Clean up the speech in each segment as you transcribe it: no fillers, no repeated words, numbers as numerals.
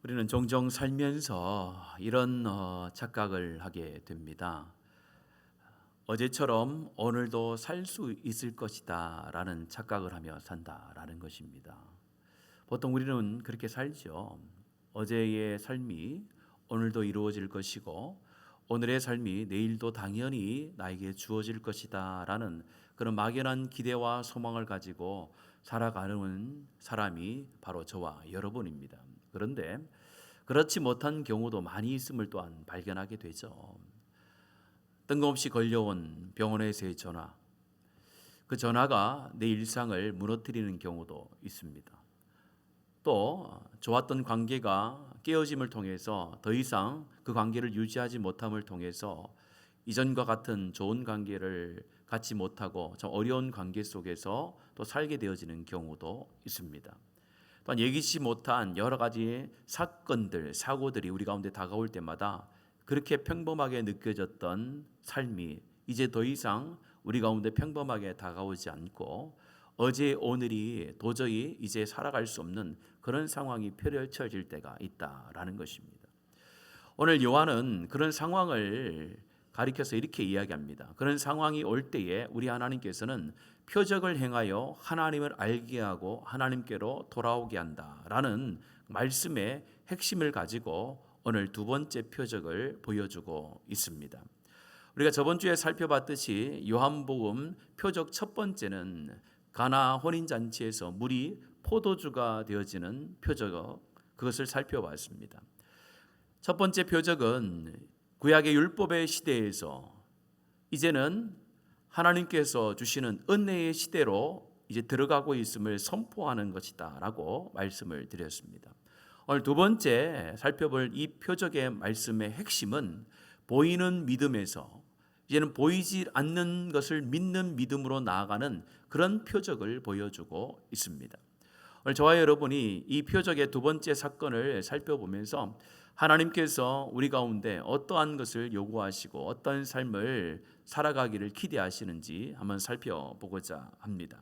우리는 종종 살면서 이런 착각을 하게 됩니다. 어제처럼 오늘도 살 수 있을 것이다 라는 착각을 하며 산다라는 것입니다. 보통 우리는 그렇게 살죠. 어제의 삶이 오늘도 이루어질 것이고 오늘의 삶이 내일도 당연히 나에게 주어질 것이다 라는 그런 막연한 기대와 소망을 가지고 살아가는 사람이 바로 저와 여러분입니다. 그런데 그렇지 못한 경우도 많이 있음을 또한 발견하게 되죠. 뜬금없이 걸려온 병원에서의 전화, 그 전화가 내 일상을 무너뜨리는 경우도 있습니다. 또 좋았던 관계가 깨어짐을 통해서 더 이상 그 관계를 유지하지 못함을 통해서 이전과 같은 좋은 관계를 갖지 못하고 좀 어려운 관계 속에서 또 살게 되어지는 경우도 있습니다. 또한 예기치 못한 여러 가지 사건들, 사고들이 우리 가운데 다가올 때마다 그렇게 평범하게 느껴졌던 삶이 이제 더 이상 우리 가운데 평범하게 다가오지 않고 어제 오늘이 도저히 이제 살아갈 수 없는 그런 상황이 펼쳐질 때가 있다라는 것입니다. 오늘 요한은 그런 상황을 가리켜서 이렇게 이야기합니다. 그런 상황이 올 때에 우리 하나님께서는 표적을 행하여 하나님을 알게 하고 하나님께로 돌아오게 한다라는 말씀의 핵심을 가지고 오늘 두 번째 표적을 보여주고 있습니다. 우리가 저번 주에 살펴봤듯이 요한복음 표적 첫 번째는 가나 혼인잔치에서 물이 포도주가 되어지는 표적, 그것을 살펴봤습니다. 첫 번째 표적은 구약의 율법의 시대에서 이제는 하나님께서 주시는 은혜의 시대로 이제 들어가고 있음을 선포하는 것이다라고 말씀을 드렸습니다. 오늘 두 번째 살펴볼 이 표적의 말씀의 핵심은 보이는 믿음에서 이제는 보이지 않는 것을 믿는 믿음으로 나아가는 그런 표적을 보여주고 있습니다. 오늘 저와 여러분이 이 표적의 두 번째 사건을 살펴보면서 하나님께서 우리 가운데 어떠한 것을 요구하시고 어떤 삶을 살아가기를 기대하시는지 한번 살펴보고자 합니다.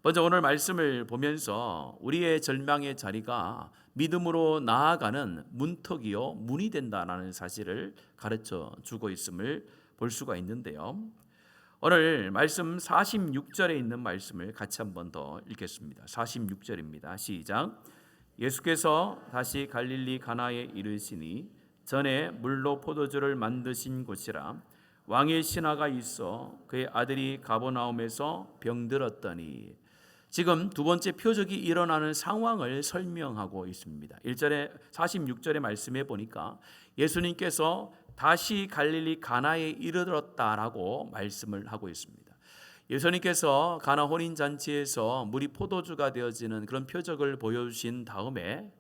먼저 오늘 말씀을 보면서 우리의 절망의 자리가 믿음으로 나아가는 문턱이요 문이 된다는 사실을 가르쳐 주고 있음을 볼 수가 있는데요. 오늘 말씀 46절에 있는 말씀을 같이 한번 더 읽겠습니다. 46절입니다. 시작. 예수께서 다시 갈릴리 가나에 이르시니 전에 물로 포도주를 만드신 곳이라 왕의 신하가 있어 그의 아들이 가버나움에서 병들었더니, 지금 두 번째 표적이 일어나는 상황을 설명하고 있습니다. 1절에 46절의 말씀에 보니까 예수님께서 다시 갈릴리 가나에 이르렀다라고 말씀을 하고 있습니다. 예수님께서 가나 혼인잔치에서 물이 포도주가 되어지는 그런 표적을 보여주신 다음에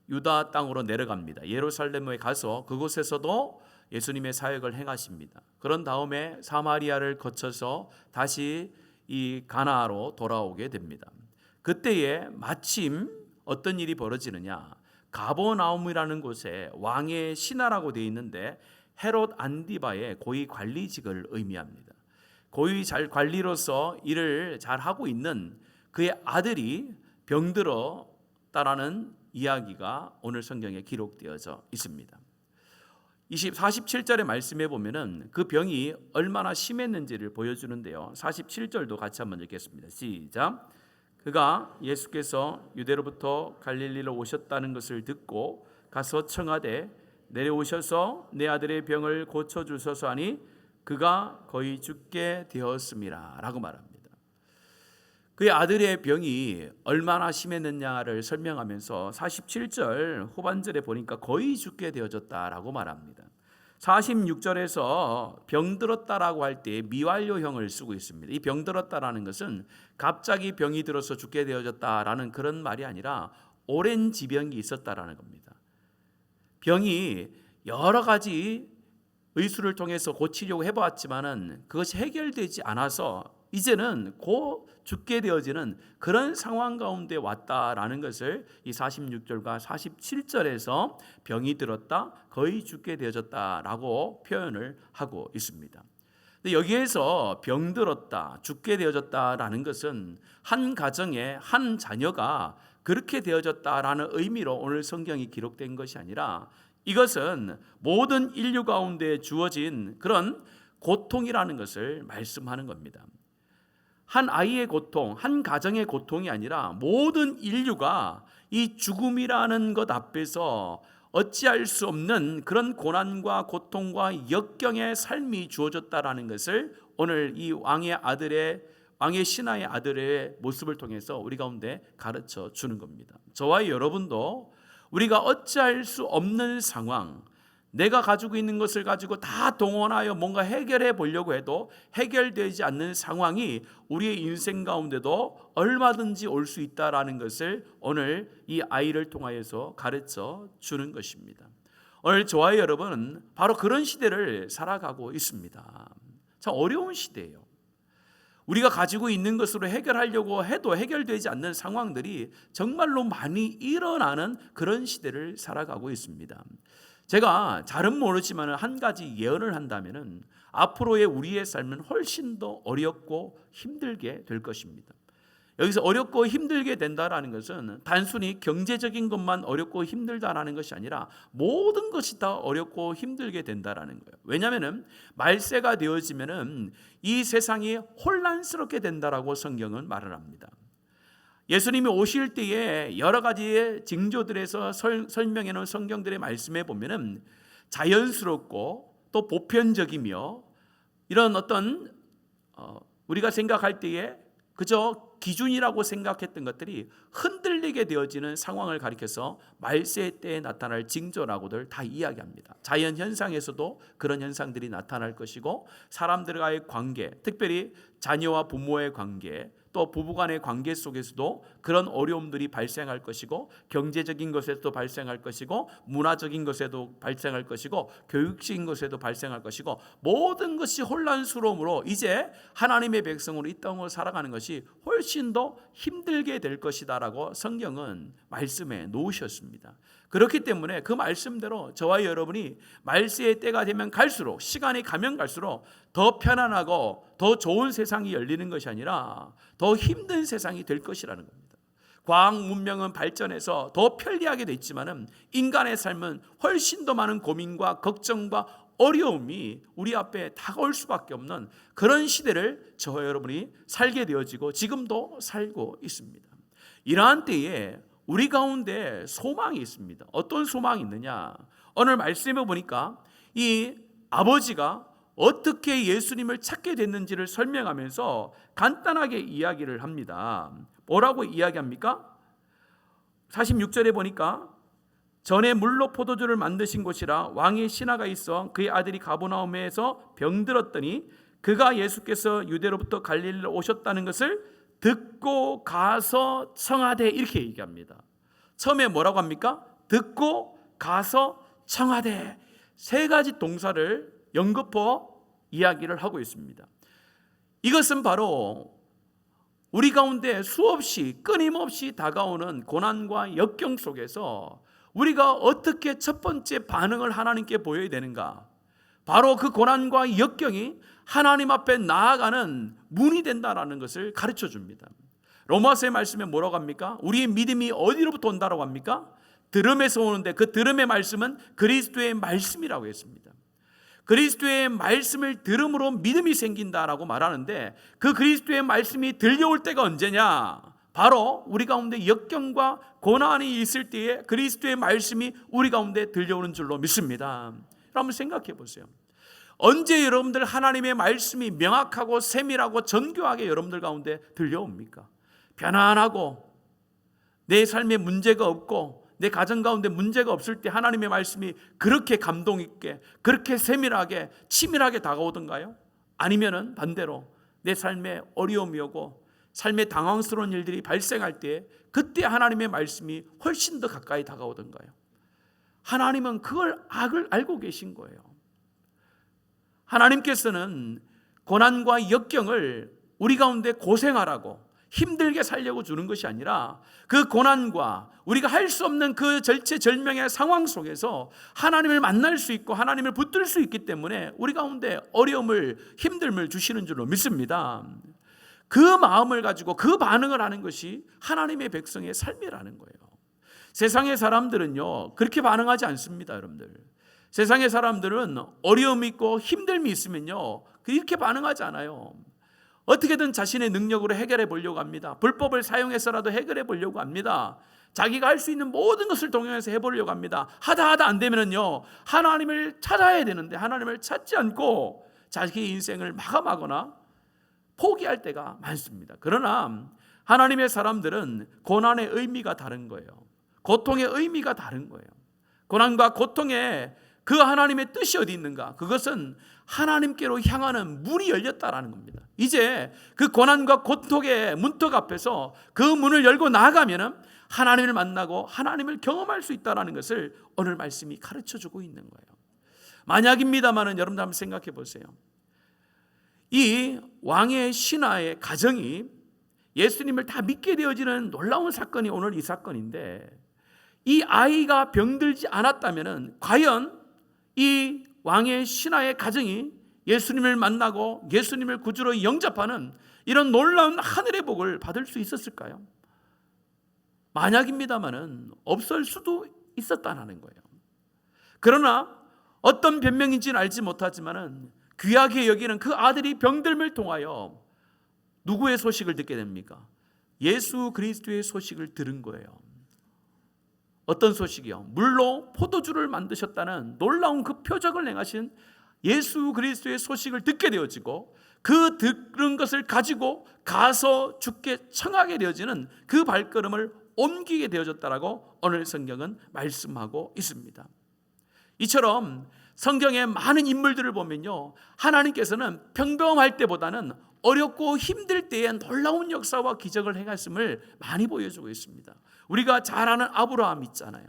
유다 땅으로 내려갑니다. 예루살렘에 가서 그곳에서도 예수님의 사역을 행하십니다. 그런 다음에 사마리아를 거쳐서 다시 이 가나로 돌아오게 됩니다. 그때에 마침 어떤 일이 벌어지느냐, 가버나움이라는 곳에 왕의 신하라고 되어 있는데 헤롯 안디바의 고위 관리직을 의미합니다. 고위 관리로서 일을 잘 하고 있는 그의 아들이 병들었다라는 이야기가 오늘 성경에 기록되어져 있습니다. 47절의 말씀에 보면은 그 병이 얼마나 심했는지를 보여주는데요. 47절도 같이 한번 읽겠습니다. 시작. 그가 예수께서 유대로부터 갈릴리로 오셨다는 것을 듣고 가서 청하되 내려오셔서 내 아들의 병을 고쳐주소서 하니 그가 거의 죽게 되었음이라 라고 말합니다. 그의 아들의 병이 얼마나 심했느냐를 설명하면서 47절 후반절에 보니까 거의 죽게 되어졌다라고 말합니다. 46절에서 병들었다라고 할 때 미완료형을 쓰고 있습니다. 이 병들었다라는 것은 갑자기 병이 들어서 죽게 되어졌다라는 그런 말이 아니라 오랜 지병이 있었다라는 겁니다. 병이 여러 가지 의술을 통해서 고치려고 해봤지만은 그것이 해결되지 않아서 이제는 곧 죽게 되어지는 그런 상황 가운데 왔다라는 것을 이 46절과 47절에서 병이 들었다, 거의 죽게 되어졌다라고 표현을 하고 있습니다. 근데 여기에서 병들었다, 죽게 되어졌다라는 것은 한 가정에 한 자녀가 그렇게 되어졌다라는 의미로 오늘 성경이 기록된 것이 아니라 이것은 모든 인류 가운데 주어진 그런 고통이라는 것을 말씀하는 겁니다. 한 아이의 고통, 한 가정의 고통이 아니라 모든 인류가 이 죽음이라는 것 앞에서 어찌할 수 없는 그런 고난과 고통과 역경의 삶이 주어졌다라는 것을 오늘 이 왕의 신하의 아들의 모습을 통해서 우리 가운데 가르쳐 주는 겁니다. 저와 여러분도 우리가 어찌할 수 없는 상황, 내가 가지고 있는 것을 가지고 다 동원하여 뭔가 해결해 보려고 해도 해결되지 않는 상황이 우리의 인생 가운데도 얼마든지 올 수 있다라는 것을 오늘 이 아이를 통하여서 가르쳐 주는 것입니다. 오늘 저와 여러분은 바로 그런 시대를 살아가고 있습니다. 참 어려운 시대예요. 우리가 가지고 있는 것으로 해결하려고 해도 해결되지 않는 상황들이 정말로 많이 일어나는 그런 시대를 살아가고 있습니다. 제가 잘은 모르지만 한 가지 예언을 한다면 앞으로의 우리의 삶은 훨씬 더 어렵고 힘들게 될 것입니다. 여기서 어렵고 힘들게 된다라는 것은 단순히 경제적인 것만 어렵고 힘들다라는 것이 아니라 모든 것이 다 어렵고 힘들게 된다라는 거예요. 왜냐하면 말세가 되어지면 이 세상이 혼란스럽게 된다라고 성경은 말을 합니다. 예수님이 오실 때에 여러 가지의 징조들에서 설명해 놓은 성경들의 말씀에 보면은 자연스럽고 또 보편적이며 이런 어떤 우리가 생각할 때에 그저 기준이라고 생각했던 것들이 흔들리게 되어지는 상황을 가리켜서 말세 때에 나타날 징조라고들 다 이야기합니다. 자연 현상에서도 그런 현상들이 나타날 것이고 사람들과의 관계, 특별히 자녀와 부모의 관계, 또 부부간의 관계 속에서도 그런 어려움들이 발생할 것이고 경제적인 것에도 발생할 것이고 문화적인 것에도 발생할 것이고 교육적인 것에도 발생할 것이고 모든 것이 혼란스러움으로 이제 하나님의 백성으로 이 땅을 살아가는 것이 훨씬 더 힘들게 될 것이다라고 성경은 말씀해 놓으셨습니다. 그렇기 때문에 그 말씀대로 저와 여러분이 말세의 때가 되면 갈수록 시간이 가면 갈수록 더 편안하고 더 좋은 세상이 열리는 것이 아니라 더 힘든 세상이 될 것이라는 겁니다. 과학 문명은 발전해서 더 편리하게 됐지만은 인간의 삶은 훨씬 더 많은 고민과 걱정과 어려움이 우리 앞에 다가올 수밖에 없는 그런 시대를 저와 여러분이 살게 되어지고 지금도 살고 있습니다. 이러한 때에 우리 가운데 소망이 있습니다. 어떤 소망이 있느냐? 오늘 말씀해 보니까 이 아버지가 어떻게 예수님을 찾게 됐는지를 설명하면서 간단하게 이야기를 합니다. 뭐라고 이야기합니까? 46절에 보니까 전에 물로 포도주를 만드신 곳이라 왕의 신하가 있어 그의 아들이 가버나움에서 병들었더니 그가 예수께서 유대로부터 갈릴리로 오셨다는 것을 듣고 가서 청하되 이렇게 얘기합니다. 처음에 뭐라고 합니까? 듣고 가서 청하되 세 가지 동사를 연거푸어 이야기를 하고 있습니다. 이것은 바로 우리 가운데 수없이 끊임없이 다가오는 고난과 역경 속에서 우리가 어떻게 첫 번째 반응을 하나님께 보여야 되는가? 바로 그 고난과 역경이 하나님 앞에 나아가는 문이 된다는 것을 가르쳐 줍니다. 로마서의 말씀에 뭐라고 합니까? 우리의 믿음이 어디로부터 온다고 합니까? 들음에서 오는데 그 들음의 말씀은 그리스도의 말씀이라고 했습니다. 그리스도의 말씀을 들음으로 믿음이 생긴다라고 말하는데 그 그리스도의 말씀이 들려올 때가 언제냐? 바로 우리 가운데 역경과 고난이 있을 때에 그리스도의 말씀이 우리 가운데 들려오는 줄로 믿습니다. 한번 생각해 보세요. 언제 여러분들 하나님의 말씀이 명확하고 세밀하고 정교하게 여러분들 가운데 들려옵니까? 편안하고 내 삶에 문제가 없고 내 가정 가운데 문제가 없을 때 하나님의 말씀이 그렇게 감동 있게 그렇게 세밀하게 치밀하게 다가오던가요? 아니면은 반대로 내 삶에 어려움이 오고 삶에 당황스러운 일들이 발생할 때 그때 하나님의 말씀이 훨씬 더 가까이 다가오던가요? 하나님은 그걸 알고 계신 거예요. 하나님께서는 고난과 역경을 우리 가운데 고생하라고 힘들게 살려고 주는 것이 아니라 그 고난과 우리가 할 수 없는 그 절체절명의 상황 속에서 하나님을 만날 수 있고 하나님을 붙들 수 있기 때문에 우리 가운데 어려움을 힘듦을 주시는 줄로 믿습니다. 그 마음을 가지고 그 반응을 하는 것이 하나님의 백성의 삶이라는 거예요. 세상의 사람들은요 그렇게 반응하지 않습니다. 여러분들, 세상의 사람들은 어려움이 있고 힘듦이 있으면요 이렇게 반응하지 않아요. 어떻게든 자신의 능력으로 해결해 보려고 합니다. 불법을 사용해서라도 해결해 보려고 합니다. 자기가 할 수 있는 모든 것을 동원해서 해보려고 합니다. 하다 안 되면은요 하나님을 찾아야 되는데 하나님을 찾지 않고 자기 인생을 마감하거나 포기할 때가 많습니다. 그러나 하나님의 사람들은 고난의 의미가 다른 거예요. 고통의 의미가 다른 거예요. 고난과 고통의 그 하나님의 뜻이 어디 있는가? 그것은 하나님께로 향하는 문이 열렸다라는 겁니다. 이제 그 고난과 고통의 문턱 앞에서 그 문을 열고 나아가면 하나님을 만나고 하나님을 경험할 수 있다는 것을 오늘 말씀이 가르쳐주고 있는 거예요. 만약입니다마는 여러분들 한번 생각해 보세요. 이 왕의 신하의 가정이 예수님을 다 믿게 되어지는 놀라운 사건이 오늘 이 사건인데, 이 아이가 병들지 않았다면 과연 이 왕의 신하의 가정이 예수님을 만나고 예수님을 구주로 영접하는 이런 놀라운 하늘의 복을 받을 수 있었을까요? 만약입니다마는 없을 수도 있었다는 거예요. 그러나 어떤 변명인지는 알지 못하지만은 귀하게 여기는 그 아들이 병듦을 통하여 누구의 소식을 듣게 됩니까? 예수 그리스도의 소식을 들은 거예요. 어떤 소식이요? 물로 포도주를 만드셨다는 놀라운 그 표적을 행하신 예수 그리스도의 소식을 듣게 되어지고, 그 들은 것을 가지고 가서 주께 청하게 되어지는 그 발걸음을 옮기게 되어졌다라고 오늘 성경은 말씀하고 있습니다. 이처럼 성경의 많은 인물들을 보면요, 하나님께서는 평범할 때보다는 어렵고 힘들 때에 놀라운 역사와 기적을 행하심을 많이 보여주고 있습니다. 우리가 잘 아는 아브라함 있잖아요.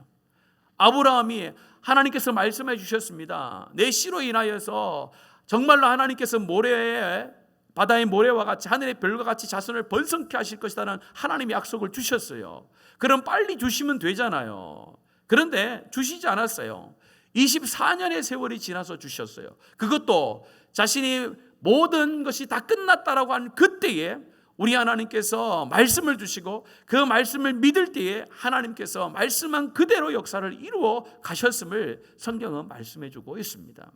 아브라함이 하나님께서 말씀해 주셨습니다. 내 씨로 인하여서 정말로 하나님께서 모래에, 바다의 모래와 같이 하늘의 별과 같이 자손을 번성케 하실 것이라는 하나님의 약속을 주셨어요. 그럼 빨리 주시면 되잖아요. 그런데 주시지 않았어요. 24년의 세월이 지나서 주셨어요. 그것도 자신이 모든 것이 다 끝났다라고 한 그때에 우리 하나님께서 말씀을 주시고 그 말씀을 믿을 때에 하나님께서 말씀한 그대로 역사를 이루어 가셨음을 성경은 말씀해 주고 있습니다.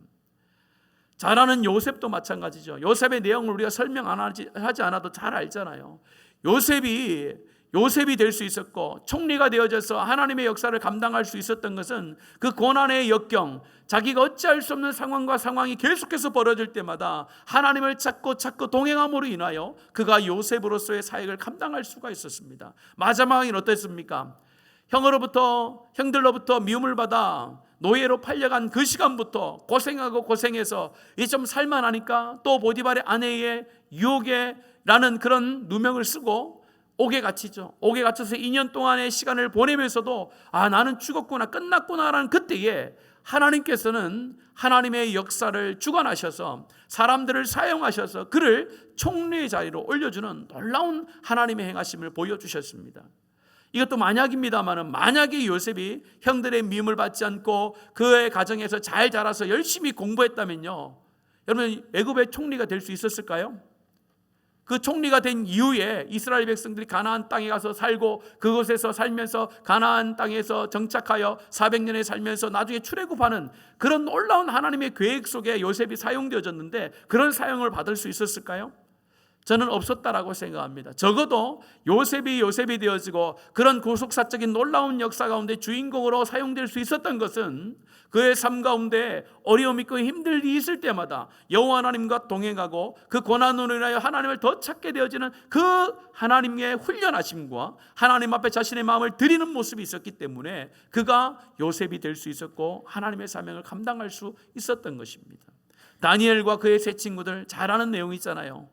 잘 아는 요셉도 마찬가지죠. 요셉의 내용을 우리가 설명 하지 않아도 잘 알잖아요. 요셉이 될 수 있었고 총리가 되어져서 하나님의 역사를 감당할 수 있었던 것은 그 고난의 역경, 자기가 어찌할 수 없는 상황이 계속해서 벌어질 때마다 하나님을 찾고 동행함으로 인하여 그가 요셉으로서의 사역을 감당할 수가 있었습니다. 마지막엔 어땠습니까? 형들로부터 미움을 받아 노예로 팔려간 그 시간부터 고생해서 이제 좀 살만하니까 또 보디발의 아내의 유혹에라는 그런 누명을 쓰고 옥에 갇히죠. 옥에 갇혀서 2년 동안의 시간을 보내면서도 나는 죽었구나, 끝났구나라는 그때에 하나님께서는 하나님의 역사를 주관하셔서 사람들을 사용하셔서 그를 총리의 자리로 올려주는 놀라운 하나님의 행하심을 보여주셨습니다. 이것도 만약입니다만, 만약에 요셉이 형들의 미움을 받지 않고 그의 가정에서 잘 자라서 열심히 공부했다면요, 여러분 애굽의 총리가 될 수 있었을까요? 그 총리가 된 이후에 이스라엘 백성들이 가나안 땅에 가서 살고 그곳에서 살면서 가나안 땅에서 정착하여 400년에 살면서 나중에 출애굽하는 그런 놀라운 하나님의 계획 속에 요셉이 사용되어졌는데 그런 사용을 받을 수 있었을까요? 저는 없었다라고 생각합니다. 적어도 요셉이 되어지고 그런 구속사적인 놀라운 역사 가운데 주인공으로 사용될 수 있었던 것은 그의 삶 가운데 어려움 있고 힘들 일이 있을 때마다 여호와 하나님과 동행하고 그 고난으로 인하여 하나님을 더 찾게 되어지는 그 하나님의 훈련하심과 하나님 앞에 자신의 마음을 드리는 모습이 있었기 때문에 그가 요셉이 될 수 있었고 하나님의 사명을 감당할 수 있었던 것입니다. 다니엘과 그의 세 친구들 잘 아는 내용이 있잖아요.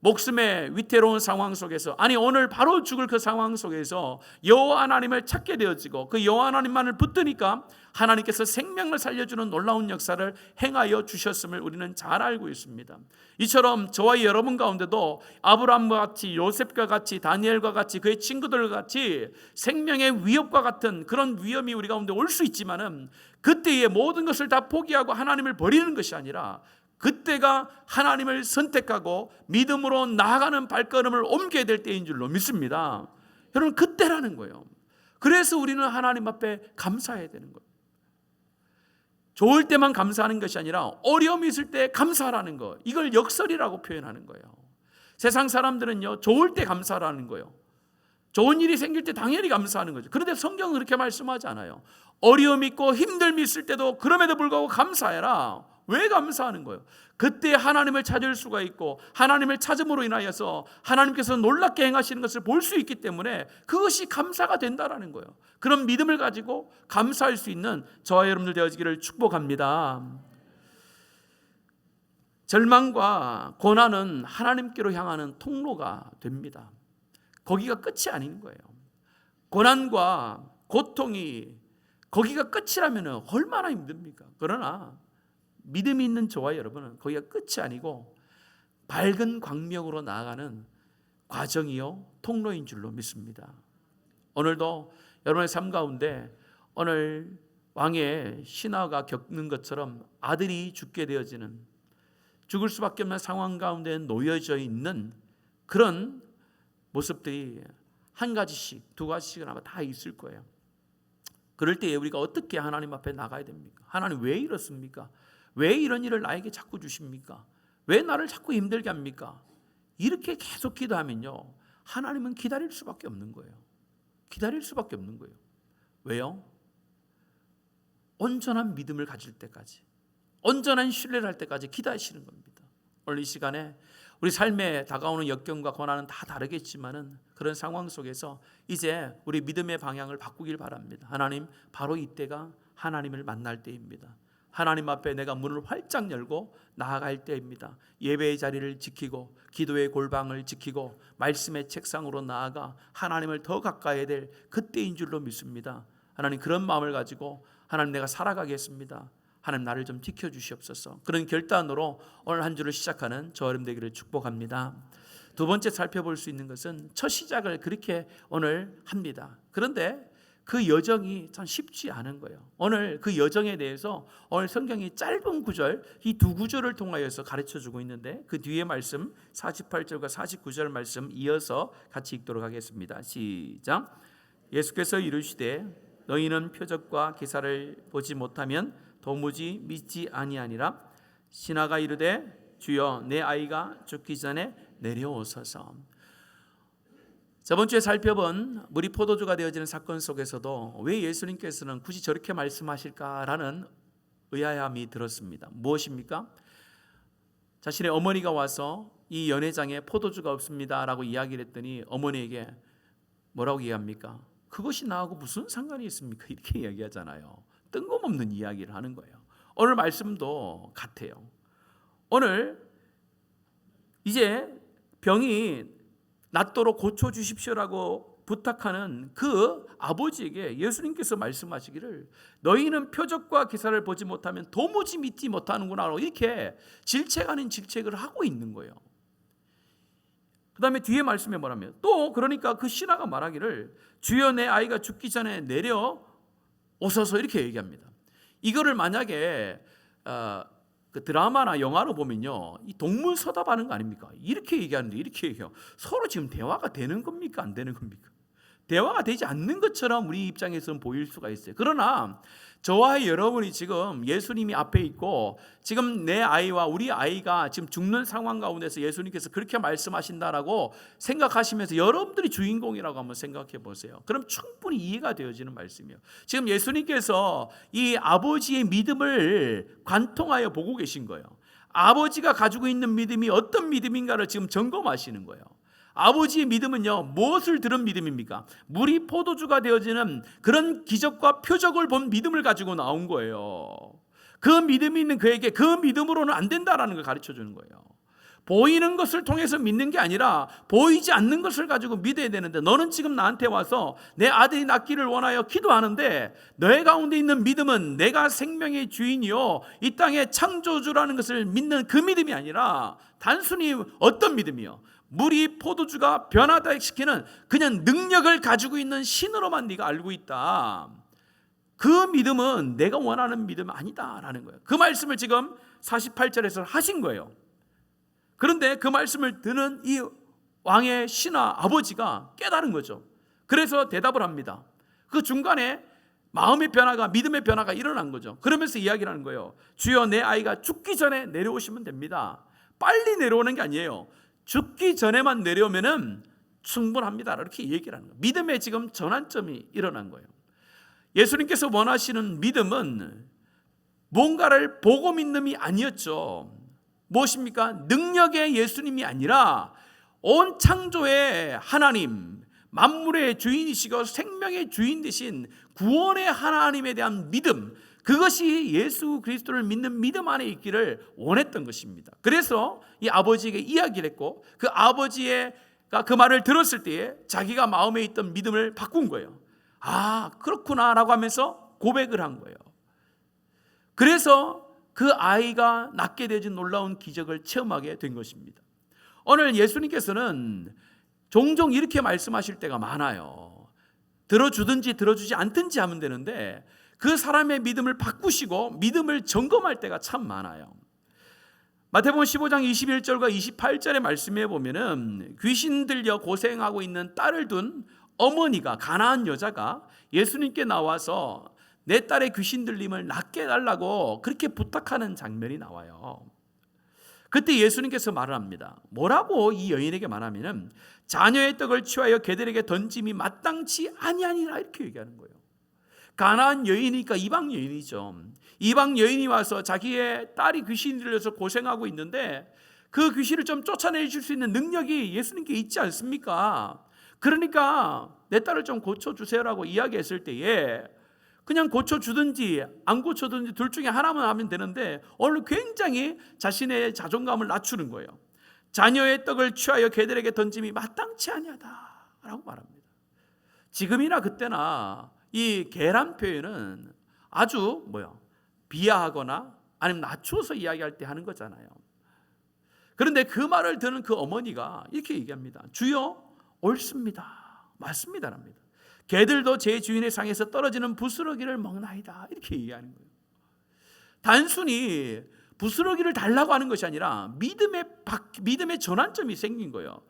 목숨의 위태로운 상황 속에서, 오늘 바로 죽을 그 상황 속에서 여호와 하나님을 찾게 되어지고 그 여호와 하나님만을 붙드니까 하나님께서 생명을 살려주는 놀라운 역사를 행하여 주셨음을 우리는 잘 알고 있습니다. 이처럼 저와 여러분 가운데도 아브라함과 같이, 요셉과 같이, 다니엘과 같이, 그의 친구들과 같이 생명의 위협과 같은 그런 위험이 우리 가운데 올 수 있지만은 그때의 모든 것을 다 포기하고 하나님을 버리는 것이 아니라 그때가 하나님을 선택하고 믿음으로 나아가는 발걸음을 옮겨야 될 때인 줄로 믿습니다. 여러분, 그때라는 거예요. 그래서 우리는 하나님 앞에 감사해야 되는 거예요. 좋을 때만 감사하는 것이 아니라 어려움이 있을 때 감사하라는 거, 이걸 역설이라고 표현하는 거예요. 세상 사람들은요, 좋을 때 감사하라는 거예요. 좋은 일이 생길 때 당연히 감사하는 거죠. 그런데 성경은 그렇게 말씀하지 않아요. 어려움이 있고 힘듦이 있을 때도 그럼에도 불구하고 감사해라. 왜 감사하는 거예요? 그때 하나님을 찾을 수가 있고 하나님을 찾음으로 인하여서 하나님께서 놀랍게 행하시는 것을 볼 수 있기 때문에 그것이 감사가 된다라는 거예요. 그런 믿음을 가지고 감사할 수 있는 저와 여러분들 되어지기를 축복합니다. 절망과 고난은 하나님께로 향하는 통로가 됩니다. 거기가 끝이 아닌 거예요. 고난과 고통이 거기가 끝이라면 얼마나 힘듭니까? 그러나 믿음이 있는 저와 여러분은 거기가 끝이 아니고 밝은 광명으로 나아가는 과정이요 통로인 줄로 믿습니다. 오늘도 여러분의 삶 가운데 오늘 왕의 신하가 겪는 것처럼 아들이 죽게 되어지는, 죽을 수밖에 없는 상황 가운데 놓여져 있는 그런 모습들이 한 가지씩, 두 가지씩은 아마 다 있을 거예요. 그럴 때 우리가 어떻게 하나님 앞에 나가야 됩니까? 하나님 왜 이렇습니까? 왜 이런 일을 나에게 자꾸 주십니까? 왜 나를 자꾸 힘들게 합니까? 이렇게 계속 기도하면요, 하나님은 기다릴 수밖에 없는 거예요. 기다릴 수밖에 없는 거예요. 왜요? 온전한 믿음을 가질 때까지, 온전한 신뢰를 할 때까지 기다리시는 겁니다. 오늘 이 시간에 우리 삶에 다가오는 역경과 고난은 다 다르겠지만은 그런 상황 속에서 이제 우리 믿음의 방향을 바꾸길 바랍니다. 하나님, 바로 이때가 하나님을 만날 때입니다. 하나님 앞에 내가 문을 활짝 열고 나아갈 때입니다. 예배의 자리를 지키고 기도의 골방을 지키고 말씀의 책상으로 나아가 하나님을 더 가까이 해야 될 그때인 줄로 믿습니다. 하나님, 그런 마음을 가지고 하나님, 내가 살아가겠습니다. 하나님, 나를 좀 지켜주시옵소서. 그런 결단으로 오늘 한 주를 시작하는 저 여러분 되기를 축복합니다. 두 번째 살펴볼 수 있는 것은 첫 시작을 그렇게 오늘 합니다. 그런데 그 여정이 참 쉽지 않은 거예요. 오늘 그 여정에 대해서 오늘 성경이 짧은 구절, 이 두 구절을 통하여서 가르쳐주고 있는데 그 뒤에 말씀 48절과 49절 말씀 이어서 같이 읽도록 하겠습니다. 시작. 예수께서 이르시되 너희는 표적과 기사를 보지 못하면 도무지 믿지 아니하니라. 신하가 이르되 주여, 내 아이가 죽기 전에 내려오소서. 저번 주에 살펴본 물이 포도주가 되어지는 사건 속에서도 왜 예수님께서는 굳이 저렇게 말씀하실까라는 의아함이 들었습니다. 무엇입니까? 자신의 어머니가 와서 이 연회장에 포도주가 없습니다 라고 이야기를 했더니 어머니에게 뭐라고 이야기합니까? 그것이 나하고 무슨 상관이 있습니까? 이렇게 이야기하잖아요. 뜬금없는 이야기를 하는 거예요. 오늘 말씀도 같아요. 오늘 이제 병이 낫도록 고쳐주십시오라고 부탁하는 그 아버지에게 예수님께서 말씀하시기를 너희는 표적과 기사를 보지 못하면 도무지 믿지 못하는구나, 이렇게 질책 아닌 질책을 하고 있는 거예요. 그 다음에 뒤에 말씀에 뭐라면 또 그러니까 그 신하가 말하기를 주여, 내 아이가 죽기 전에 내려오소서, 이렇게 얘기합니다. 이거를 만약에 그 드라마나 영화로 보면요, 이 동문서답하는 거 아닙니까? 이렇게 얘기하는데 이렇게 얘기해요. 서로 지금 대화가 되는 겁니까? 안 되는 겁니까? 대화가 되지 않는 것처럼 우리 입장에서는 보일 수가 있어요. 그러나 저와 여러분이 지금 예수님이 앞에 있고 지금 내 아이와 우리 아이가 지금 죽는 상황 가운데서 예수님께서 그렇게 말씀하신다라고 생각하시면서 여러분들이 주인공이라고 한번 생각해 보세요. 그럼 충분히 이해가 되어지는 말씀이에요. 지금 예수님께서 이 아버지의 믿음을 관통하여 보고 계신 거예요. 아버지가 가지고 있는 믿음이 어떤 믿음인가를 지금 점검하시는 거예요. 아버지의 믿음은요, 무엇을 들은 믿음입니까? 물이 포도주가 되어지는 그런 기적과 표적을 본 믿음을 가지고 나온 거예요. 그 믿음이 있는 그에게 그 믿음으로는 안 된다라는 걸 가르쳐 주는 거예요. 보이는 것을 통해서 믿는 게 아니라 보이지 않는 것을 가지고 믿어야 되는데, 너는 지금 나한테 와서 내 아들이 낫기를 원하여 기도하는데 너의 가운데 있는 믿음은 내가 생명의 주인이요 이 땅의 창조주라는 것을 믿는 그 믿음이 아니라 단순히 어떤 믿음이요? 물이 포도주가 변하다 시키는 그냥 능력을 가지고 있는 신으로만 네가 알고 있다. 그 믿음은 내가 원하는 믿음은 아니다라는 거예요. 그 말씀을 지금 48절에서 하신 거예요. 그런데 그 말씀을 듣는 이 왕의 신하 아버지가 깨달은 거죠. 그래서 대답을 합니다. 그 중간에 마음의 변화가, 믿음의 변화가 일어난 거죠. 그러면서 이야기를 하는 거예요. 주여, 내 아이가 죽기 전에 내려오시면 됩니다. 빨리 내려오는 게 아니에요. 죽기 전에만 내려오면은 충분합니다. 이렇게 얘기를 하는 거예요. 믿음의 지금 전환점이 일어난 거예요. 예수님께서 원하시는 믿음은 뭔가를 보고 믿음이 아니었죠. 무엇입니까? 능력의 예수님이 아니라 온 창조의 하나님, 만물의 주인이시고 생명의 주인 되신 구원의 하나님에 대한 믿음, 그것이 예수 그리스도를 믿는 믿음 안에 있기를 원했던 것입니다. 그래서 이 아버지에게 이야기를 했고, 그 아버지가 그 말을 들었을 때에 자기가 마음에 있던 믿음을 바꾼 거예요. 아, 그렇구나 라고 하면서 고백을 한 거예요. 그래서 그 아이가 낳게 되어진 놀라운 기적을 체험하게 된 것입니다. 오늘 예수님께서는 종종 이렇게 말씀하실 때가 많아요. 들어주든지 들어주지 않든지 하면 되는데 그 사람의 믿음을 바꾸시고 믿음을 점검할 때가 참 많아요. 마태복음 15장 21절과 28절의 말씀에 보면은 귀신 들려 고생하고 있는 딸을 둔 어머니가, 가나안 여자가 예수님께 나와서 내 딸의 귀신 들림을 낫게 해달라고 그렇게 부탁하는 장면이 나와요. 그때 예수님께서 말을 합니다. 뭐라고 이 여인에게 말하면은 자녀의 떡을 취하여 개들에게 던짐이 마땅치 아니하니라 이렇게 얘기하는 거예요. 가나안 여인이니까 이방 여인이죠. 이방 여인이 와서 자기의 딸이 귀신이 들려서 고생하고 있는데 그 귀신을 좀 쫓아내 줄 수 있는 능력이 예수님께 있지 않습니까? 그러니까 내 딸을 좀 고쳐주세요라고 이야기했을 때에 그냥 고쳐주든지 안 고쳐주든지 둘 중에 하나만 하면 되는데 오늘 굉장히 자신의 자존감을 낮추는 거예요. 자녀의 떡을 취하여 개들에게 던짐이 마땅치 아니하다라고 말합니다. 지금이나 그때나 이 개란 표현은 아주 비하하거나 아니면 낮추어서 이야기할 때 하는 거잖아요. 그런데 그 말을 듣는 그 어머니가 이렇게 얘기합니다. 주여, 옳습니다. 맞습니다랍니다. 개들도 제 주인의 상에서 떨어지는 부스러기를 먹나이다 이렇게 얘기하는 거예요. 단순히 부스러기를 달라고 하는 것이 아니라 믿음의 전환점이 생긴 거예요.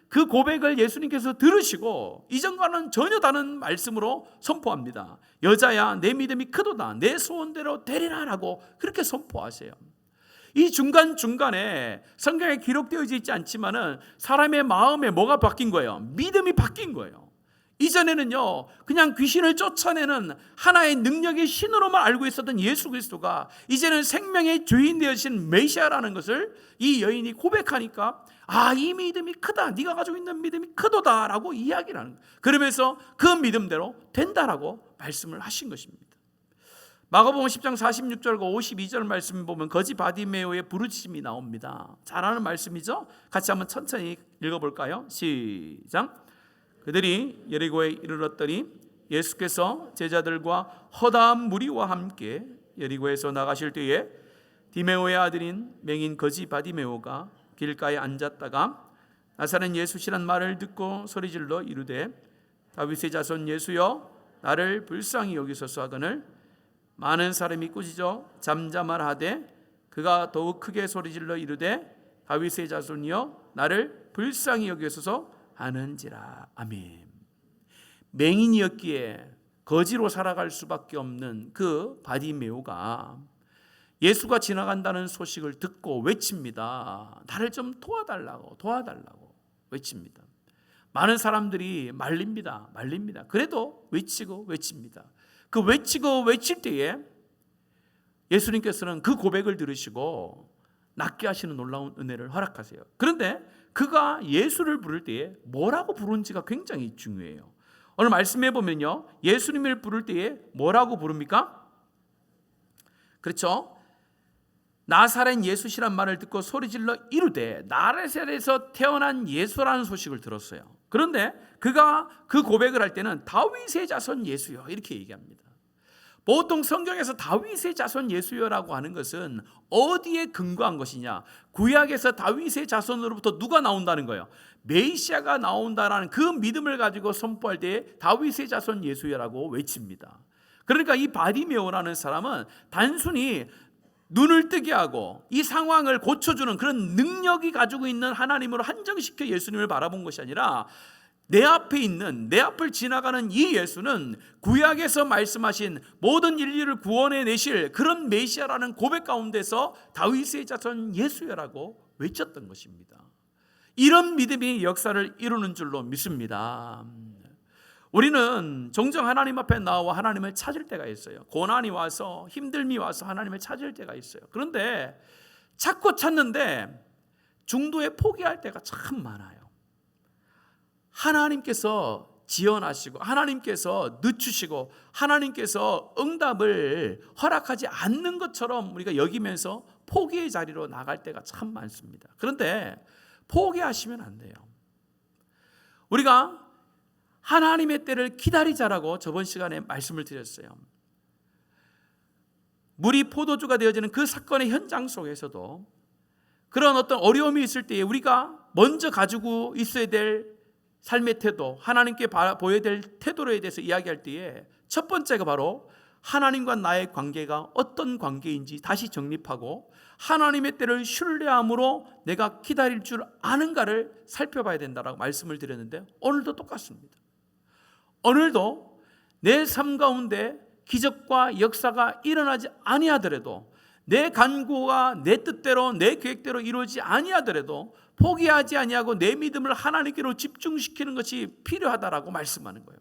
그 고백을 예수님께서 들으시고 이전과는 전혀 다른 말씀으로 선포합니다. 여자야, 내 믿음이 크도다. 내 소원대로 되리라 라고 그렇게 선포하세요. 이 중간중간에 성경에 기록되어 있지 않지만은 사람의 마음에 뭐가 바뀐 거예요? 믿음이 바뀐 거예요. 이전에는요, 그냥 귀신을 쫓아내는 하나의 능력의 신으로만 알고 있었던 예수 그리스도가 이제는 생명의 주인 되어진 메시아라는 것을 이 여인이 고백하니까 아, 이 믿음이 크다. 네가 가지고 있는 믿음이 크도다라고 이야기를 하는 거예요. 그러면서 그 믿음대로 된다라고 말씀을 하신 것입니다. 마가복음 10장 46절과 52절 말씀 보면 거지 바디메오의 부르짖음이 나옵니다. 잘 아는 말씀이죠? 같이 한번 천천히 읽어볼까요? 시작. 그들이 여리고에 이르렀더니 예수께서 제자들과 허다한 무리와 함께 여리고에서 나가실 때에 디메오의 아들인 맹인 거지 바디메오가 길가에 앉았다가 나사렛 예수시란 말을 듣고 소리질러 이르되 다윗의 자손 예수여 나를 불쌍히 여기소서 하거늘 많은 사람이 꾸짖어 잠잠하되 그가 더욱 크게 소리질러 이르되 다윗의 자손이여 나를 불쌍히 여기소서 하는지라. 아멘. 맹인이었기에 거지로 살아갈 수밖에 없는 그 바디메오가 예수가 지나간다는 소식을 듣고 외칩니다. 나를 좀 도와달라고 외칩니다. 많은 사람들이 말립니다. 그래도 외칩니다. 그 외치고 외칠 때에 예수님께서는 그 고백을 들으시고 낫게 하시는 놀라운 은혜를 허락하세요. 그런데 그가 예수를 부를 때에 뭐라고 부르는지가 굉장히 중요해요. 오늘 말씀해 보면요, 예수님을 부를 때에 뭐라고 부릅니까? 그렇죠? 나사렛 예수시란 말을 듣고 소리질러 이르되 나사렛에서 태어난 예수라는 소식을 들었어요. 그런데 그가 그 고백을 할 때는 다윗의 자손 예수여 이렇게 얘기합니다. 보통 성경에서 다윗의 자손 예수여라고 하는 것은 어디에 근거한 것이냐? 구약에서 다윗의 자손으로부터 누가 나온다는 거예요? 메시아가 나온다라는 그 믿음을 가지고 선포할 때 다윗의 자손 예수여라고 외칩니다. 그러니까 이 바디메오라는 사람은 단순히 눈을 뜨게 하고 이 상황을 고쳐주는 그런 능력이 가지고 있는 하나님으로 한정시켜 예수님을 바라본 것이 아니라 내 앞에 있는, 내 앞을 지나가는 이 예수는 구약에서 말씀하신 모든 인류를 구원해 내실 그런 메시아라는 고백 가운데서 다윗의 자손 예수야라고 외쳤던 것입니다. 이런 믿음이 역사를 이루는 줄로 믿습니다. 우리는 종종 하나님 앞에 나와 하나님을 찾을 때가 있어요. 고난이 와서, 힘듦이 와서 하나님을 찾을 때가 있어요. 그런데 찾고 찾는데 중도에 포기할 때가 참 많아요. 하나님께서 지원하시고 하나님께서 늦추시고 하나님께서 응답을 허락하지 않는 것처럼 우리가 여기면서 포기의 자리로 나갈 때가 참 많습니다. 그런데 포기하시면 안 돼요. 우리가 하나님의 때를 기다리자라고 저번 시간에 말씀을 드렸어요. 물이 포도주가 되어지는 그 사건의 현장 속에서도 그런 어떤 어려움이 있을 때에 우리가 먼저 가지고 있어야 될 삶의 태도, 하나님께 보여야 될 태도에 대해서 이야기할 때에 첫 번째가 바로 하나님과 나의 관계가 어떤 관계인지 다시 정립하고 하나님의 때를 신뢰함으로 내가 기다릴 줄 아는가를 살펴봐야 된다라고 말씀을 드렸는데 오늘도 똑같습니다. 오늘도 내 삶 가운데 기적과 역사가 일어나지 아니하더라도 내 간구가 내 뜻대로 내 계획대로 이루어지지 아니하더라도 포기하지 아니하고 내 믿음을 하나님께로 집중시키는 것이 필요하다라고 말씀하는 거예요.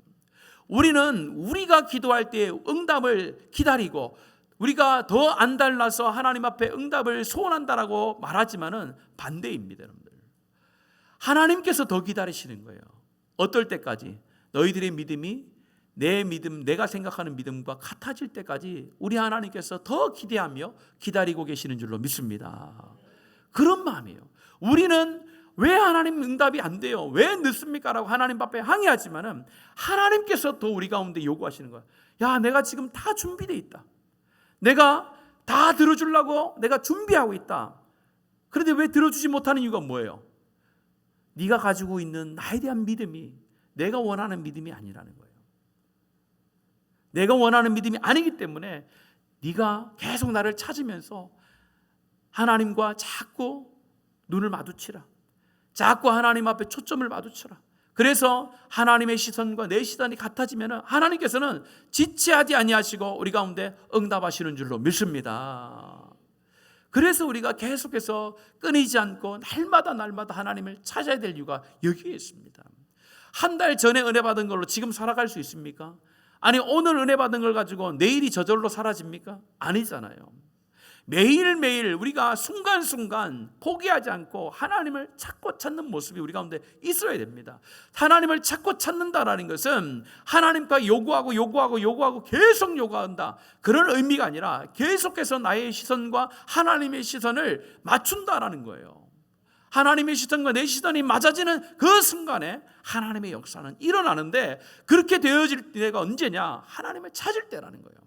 우리는 우리가 기도할 때 응답을 기다리고 우리가 더 안달나서 하나님 앞에 응답을 소원한다라고 말하지만은 반대입니다, 여러분들. 하나님께서 더 기다리시는 거예요. 어떨 때까지? 너희들의 믿음이 내 믿음, 내가 생각하는 믿음과 같아질 때까지 우리 하나님께서 더 기대하며 기다리고 계시는 줄로 믿습니다. 그런 마음이에요. 우리는 왜 하나님 응답이 안 돼요? 왜 늦습니까? 라고 하나님 앞에 항의하지만은 하나님께서 더 우리 가운데 요구하시는 거야. 야, 내가 지금 다 준비되어 있다. 내가 다 들어주려고 내가 준비하고 있다. 그런데 왜 들어주지 못하는 이유가 뭐예요? 네가 가지고 있는 나에 대한 믿음이 내가 원하는 믿음이 아니라는 거예요. 내가 원하는 믿음이 아니기 때문에 네가 계속 나를 찾으면서 하나님과 자꾸 눈을 마주치라. 자꾸 하나님 앞에 초점을 마주쳐라. 그래서 하나님의 시선과 내 시선이 같아지면 하나님께서는 지체하지 아니하시고 우리 가운데 응답하시는 줄로 믿습니다. 그래서 우리가 계속해서 끊이지 않고 날마다 하나님을 찾아야 될 이유가 여기에 있습니다. 한 달 전에 은혜 받은 걸로 지금 살아갈 수 있습니까? 아니, 오늘 은혜 받은 걸 가지고 내일이 저절로 사라집니까? 아니잖아요. 매일매일 우리가 순간순간 포기하지 않고 하나님을 찾고 찾는 모습이 우리 가운데 있어야 됩니다. 하나님을 찾고 찾는다라는 것은 하나님과 요구하고 계속 요구한다, 그런 의미가 아니라 계속해서 나의 시선과 하나님의 시선을 맞춘다라는 거예요. 하나님의 시선과 내 시선이 맞아지는 그 순간에 하나님의 역사는 일어나는데, 그렇게 되어질 때가 언제냐? 하나님을 찾을 때라는 거예요.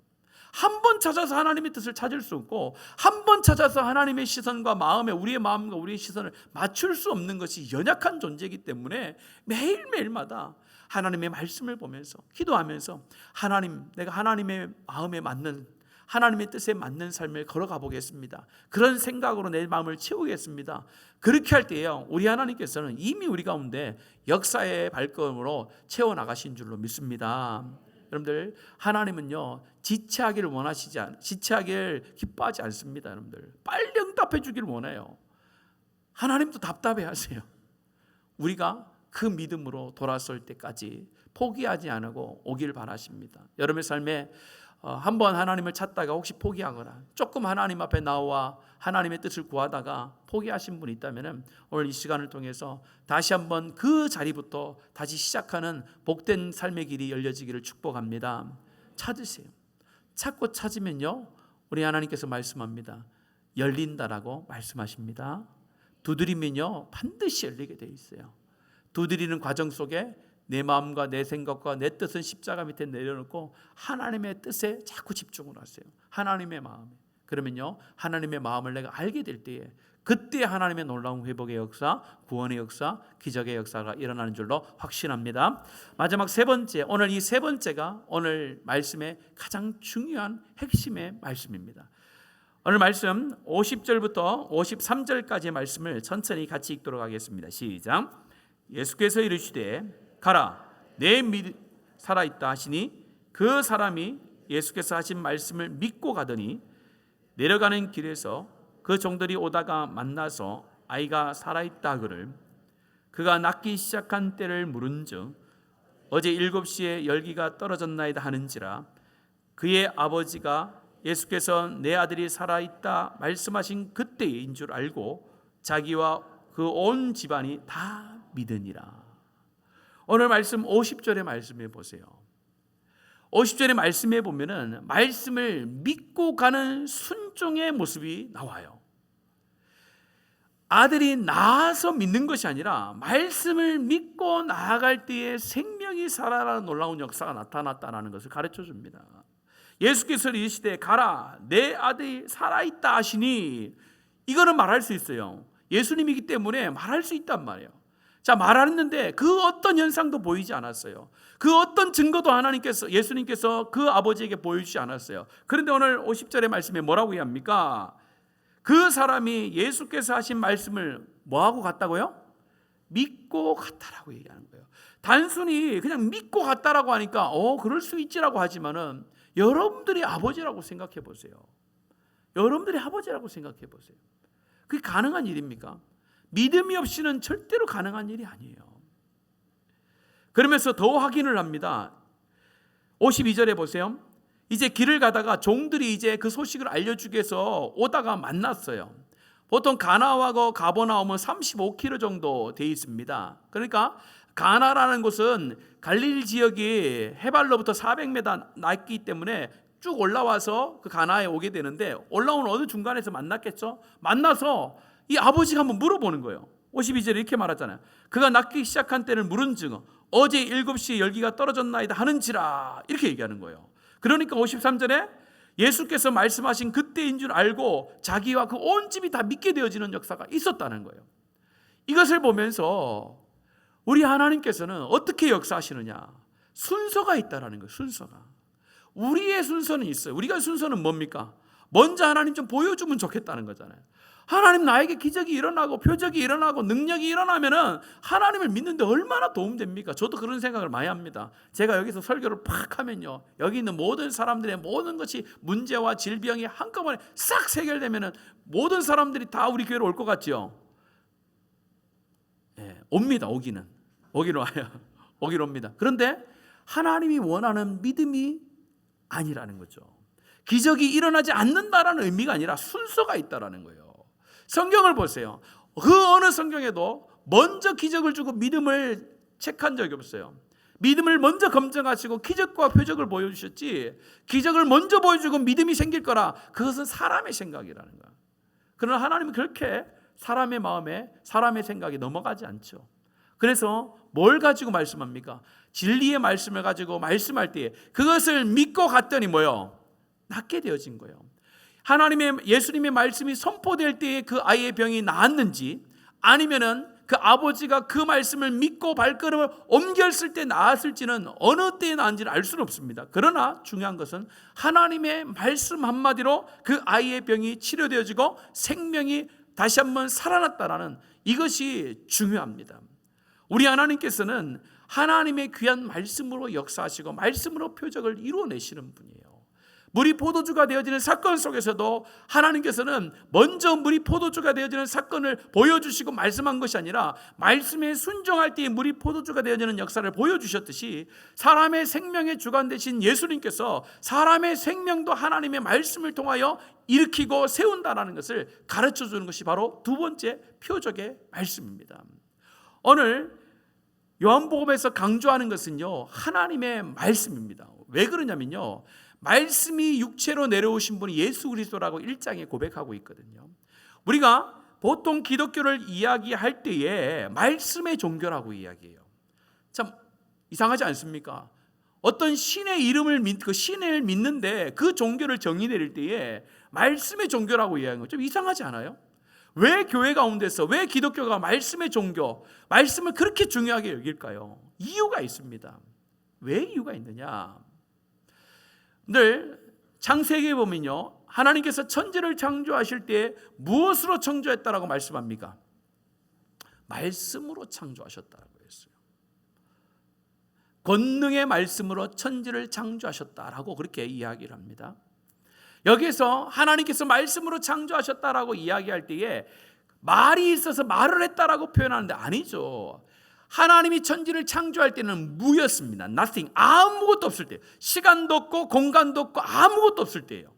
한 번 찾아서 하나님의 뜻을 찾을 수 없고, 한 번 찾아서 하나님의 시선과 마음에 우리의 마음과 우리의 시선을 맞출 수 없는 것이 연약한 존재이기 때문에 매일매일마다 하나님의 말씀을 보면서 기도하면서 하나님, 내가 하나님의 마음에 맞는, 하나님의 뜻에 맞는 삶을 걸어가 보겠습니다. 그런 생각으로 내 마음을 채우겠습니다. 그렇게 할 때요, 우리 하나님께서는 이미 우리 가운데 역사의 발걸음으로 채워나가신 줄로 믿습니다. 여러분들, 하나님은요 지체하기를 지체하기를 기뻐하지 않습니다. 여러분들, 빨리 응답해 주기를 원해요. 하나님도 답답해 하세요. 우리가 그 믿음으로 돌아설 때까지 포기하지 않고 오길 바라십니다. 여러분의 삶에 한번 하나님을 찾다가 혹시 포기하거나 조금 하나님 앞에 나와 하나님의 뜻을 구하다가 포기하신 분이 있다면 오늘 이 시간을 통해서 다시 한번 그 자리부터 다시 시작하는 복된 삶의 길이 열려지기를 축복합니다. 찾으세요. 찾고 찾으면요, 우리 하나님께서 말씀합니다. 열린다라고 말씀하십니다. 두드리면요 반드시 열리게 돼 있어요. 두드리는 과정 속에 내 마음과 내 생각과 내 뜻은 십자가 밑에 내려놓고 하나님의 뜻에 자꾸 집중을 하세요. 하나님의 마음에. 그러면요, 하나님의 마음을 내가 알게 될 때에 그때 하나님의 놀라운 회복의 역사, 구원의 역사, 기적의 역사가 일어나는 줄로 확신합니다. 마지막 세 번째, 오늘 이 세 번째가 오늘 말씀의 가장 중요한 핵심의 말씀입니다. 오늘 말씀 50절부터 53절까지의 말씀을 천천히 같이 읽도록 하겠습니다. 시작. 예수께서 이르시되 가라, 내 믿음 살아있다 하시니 그 사람이 예수께서 하신 말씀을 믿고 가더니 내려가는 길에서 그 종들이 오다가 만나서 아이가 살아있다 하거늘 그가 낫기 시작한 때를 물은즉 어제 7시에 열기가 떨어졌나이다 하는지라. 그의 아버지가 예수께서 내 아들이 살아있다 말씀하신 그때인 줄 알고 자기와 그 온 집안이 다 믿으니라. 오늘 말씀 50절의 말씀해 보세요. 50절의 말씀에 보면은 말씀을 믿고 가는 순종의 모습이 나와요. 아들이 낳아서 믿는 것이 아니라 말씀을 믿고 나아갈 때에 생명이 살아나는 놀라운 역사가 나타났다는 것을 가르쳐 줍니다. 예수께서 이르시되 가라, 내 아들이 살아있다 하시니, 이거는 말할 수 있어요. 예수님이기 때문에 말할 수 있단 말이에요. 자, 말하는데 그 어떤 현상도 보이지 않았어요. 그 어떤 증거도 예수님께서 그 아버지에게 보여주지 않았어요. 그런데 오늘 50절의 말씀에 뭐라고 얘기합니까? 그 사람이 예수께서 하신 말씀을 뭐하고 갔다고요? 믿고 갔다라고 얘기하는 거예요. 단순히 그냥 믿고 갔다라고 하니까 그럴 수 있지라고 하지만은 여러분들이 아버지라고 생각해 보세요. 여러분들이 아버지라고 생각해 보세요. 그게 가능한 일입니까? 믿음이 없이는 절대로 가능한 일이 아니에요. 그러면서 더 확인을 합니다. 52절에 보세요. 이제 길을 가다가 종들이 이제 그 소식을 알려주기 위해서 오다가 만났어요. 보통 가나하고 가버나움은 35km 정도 돼 있습니다. 그러니까 가나라는 곳은 갈릴리 지역이 해발로부터 400m 낮기 때문에 쭉 올라와서 그 가나에 오게 되는데, 올라오는 어느 중간에서 만났겠죠. 만나서 이 아버지가 한번 물어보는 거예요. 52절에 이렇게 말하잖아요. 그가 낫기 시작한 때를 물은즉 어제 7시에 열기가 떨어졌나이다 하는지라, 이렇게 얘기하는 거예요. 그러니까 53절에 예수께서 말씀하신 그때인 줄 알고 자기와 그 온 집이 다 믿게 되어지는 역사가 있었다는 거예요. 이것을 보면서 우리 하나님께서는 어떻게 역사하시느냐, 순서가 있다는 거예요. 순서가. 우리의 순서는 있어요. 우리가 순서는 뭡니까? 먼저 하나님 좀 보여주면 좋겠다는 거잖아요. 하나님 나에게 기적이 일어나고 표적이 일어나고 능력이 일어나면은 하나님을 믿는데 얼마나 도움됩니까? 저도 그런 생각을 많이 합니다. 제가 여기서 설교를 팍 하면요, 여기 있는 모든 사람들의 모든 것이 문제와 질병이 한꺼번에 싹 해결되면은 모든 사람들이 다 우리 교회로 올 것 같죠? 예, 옵니다. 오기는 와요. 오기는 옵니다. 그런데 하나님이 원하는 믿음이 아니라는 거죠. 기적이 일어나지 않는다라는 의미가 아니라 순서가 있다라는 거예요. 성경을 보세요. 그 어느 성경에도 먼저 기적을 주고 믿음을 체크한 적이 없어요. 믿음을 먼저 검증하시고 기적과 표적을 보여주셨지, 기적을 먼저 보여주고 믿음이 생길 거라, 그것은 사람의 생각이라는 거야. 그러나 하나님은 그렇게 사람의 마음에 사람의 생각이 넘어가지 않죠. 그래서 뭘 가지고 말씀합니까? 진리의 말씀을 가지고 말씀할 때 그것을 믿고 갔더니 뭐요? 낫게 되어진 거예요. 예수님의 말씀이 선포될 때에 그 아이의 병이 나았는지, 아니면은 그 아버지가 그 말씀을 믿고 발걸음을 옮겼을 때 나았을지는, 어느 때에 나은지는 알 수는 없습니다. 그러나 중요한 것은 하나님의 말씀 한마디로 그 아이의 병이 치료되어지고 생명이 다시 한번 살아났다라는 이것이 중요합니다. 우리 하나님께서는 하나님의 귀한 말씀으로 역사하시고 말씀으로 표적을 이루어내시는 분이에요. 물이 포도주가 되어지는 사건 속에서도 하나님께서는 먼저 물이 포도주가 되어지는 사건을 보여주시고 말씀한 것이 아니라 말씀에 순종할 때에 물이 포도주가 되어지는 역사를 보여주셨듯이, 사람의 생명의 주관 되신 예수님께서 사람의 생명도 하나님의 말씀을 통하여 일으키고 세운다는 것을 가르쳐주는 것이 바로 두 번째 표적의 말씀입니다. 오늘 요한복음에서 강조하는 것은요, 하나님의 말씀입니다. 왜 그러냐면요, 말씀이 육체로 내려오신 분이 예수 그리스도라고 1장에 고백하고 있거든요. 우리가 보통 기독교를 이야기할 때에 말씀의 종교라고 이야기해요. 참 이상하지 않습니까? 어떤 신의 이름을 그 신을 믿는데 그 종교를 정의 내릴 때에 말씀의 종교라고 이야기하는 거 좀 이상하지 않아요? 왜 교회 가운데서 왜 기독교가 말씀의 종교, 말씀을 그렇게 중요하게 여길까요? 이유가 있습니다. 왜 이유가 있느냐? 늘 창세기에 보면요, 하나님께서 천지를 창조하실 때 무엇으로 창조했다라고 말씀합니까? 말씀으로 창조하셨다라고 했어요. 권능의 말씀으로 천지를 창조하셨다라고 그렇게 이야기를 합니다. 여기서 하나님께서 말씀으로 창조하셨다라고 이야기할 때에 말이 있어서 말을 했다라고 표현하는데 아니죠. 하나님이 천지를 창조할 때는 무였습니다. nothing, 아무것도 없을 때, 시간도 없고 공간도 없고 아무것도 없을 때예요.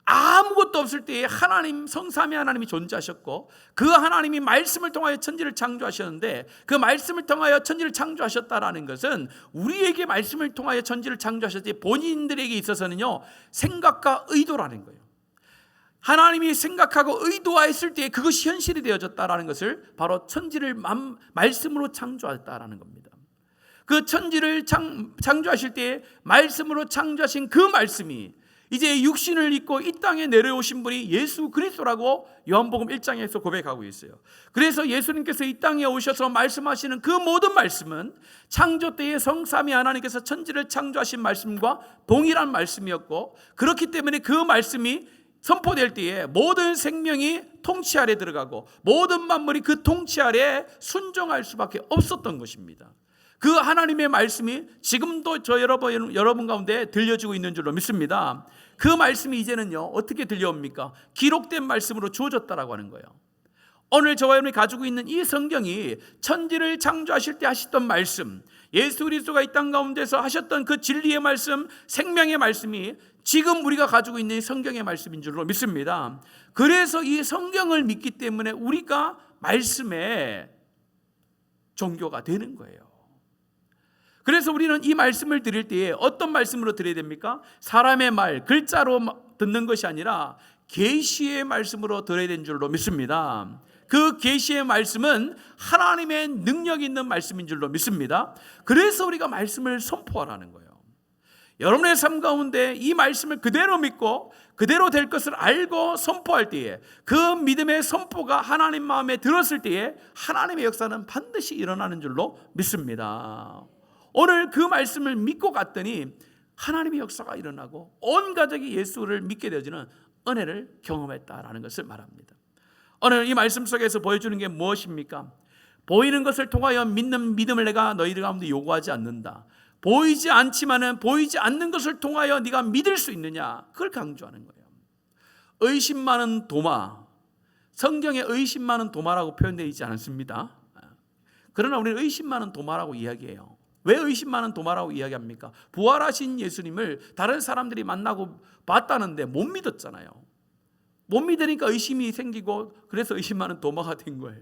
아무것도 없을 때에 하나님, 성삼위 하나님이 존재하셨고 그 하나님이 말씀을 통하여 천지를 창조하셨는데 그 말씀을 통하여 천지를 창조하셨다라는 것은 우리에게 말씀을 통하여 천지를 창조하셨지 본인들에게 있어서는요, 생각과 의도라는 거예요. 하나님이 생각하고 의도하였을 때 그것이 현실이 되어졌다라는 것을 바로 천지를 말씀으로 창조했다라는 겁니다. 그 천지를 창조하실 때 말씀으로 창조하신 그 말씀이 이제 육신을 입고 이 땅에 내려오신 분이 예수 그리스도라고 요한복음 1장에서 고백하고 있어요. 그래서 예수님께서 이 땅에 오셔서 말씀하시는 그 모든 말씀은 창조 때에 성삼위 하나님께서 천지를 창조하신 말씀과 동일한 말씀이었고, 그렇기 때문에 그 말씀이 선포될 때에 모든 생명이 통치 아래 들어가고 모든 만물이 그 통치 아래 순종할 수밖에 없었던 것입니다. 그 하나님의 말씀이 지금도 저 여러분 가운데 들려지고 있는 줄로 믿습니다. 그 말씀이 이제는요, 어떻게 들려옵니까? 기록된 말씀으로 주어졌다라고 하는 거예요. 오늘 저와 여러분이 가지고 있는 이 성경이 천지를 창조하실 때 하셨던 말씀, 예수 그리스도가 이 땅 가운데서 하셨던 그 진리의 말씀, 생명의 말씀이 지금 우리가 가지고 있는 성경의 말씀인 줄로 믿습니다. 그래서 이 성경을 믿기 때문에 우리가 말씀의 종교가 되는 거예요. 그래서 우리는 이 말씀을 드릴 때에 어떤 말씀으로 드려야 됩니까? 사람의 말, 글자로 듣는 것이 아니라 계시의 말씀으로 들어야 되는 줄로 믿습니다. 그 계시의 말씀은 하나님의 능력 있는 말씀인 줄로 믿습니다. 그래서 우리가 말씀을 선포하라는 거예요. 여러분의 삶 가운데 이 말씀을 그대로 믿고 그대로 될 것을 알고 선포할 때에 그 믿음의 선포가 하나님 마음에 들었을 때에 하나님의 역사는 반드시 일어나는 줄로 믿습니다. 오늘 그 말씀을 믿고 갔더니 하나님의 역사가 일어나고 온 가족이 예수를 믿게 되어지는 은혜를 경험했다라는 것을 말합니다. 오늘 이 말씀 속에서 보여주는 게 무엇입니까? 보이는 것을 통하여 믿는 믿음을 내가 너희들 가운데 요구하지 않는다. 보이지 않지만은 보이지 않는 것을 통하여 네가 믿을 수 있느냐, 그걸 강조하는 거예요. 의심 많은 도마, 성경에 의심 많은 도마라고 표현되어 있지 않습니다. 그러나 우리는 의심 많은 도마라고 이야기해요. 왜 의심 많은 도마라고 이야기합니까? 부활하신 예수님을 다른 사람들이 만나고 봤다는데 못 믿었잖아요. 못 믿으니까 의심이 생기고 그래서 의심 많은 도마가 된 거예요.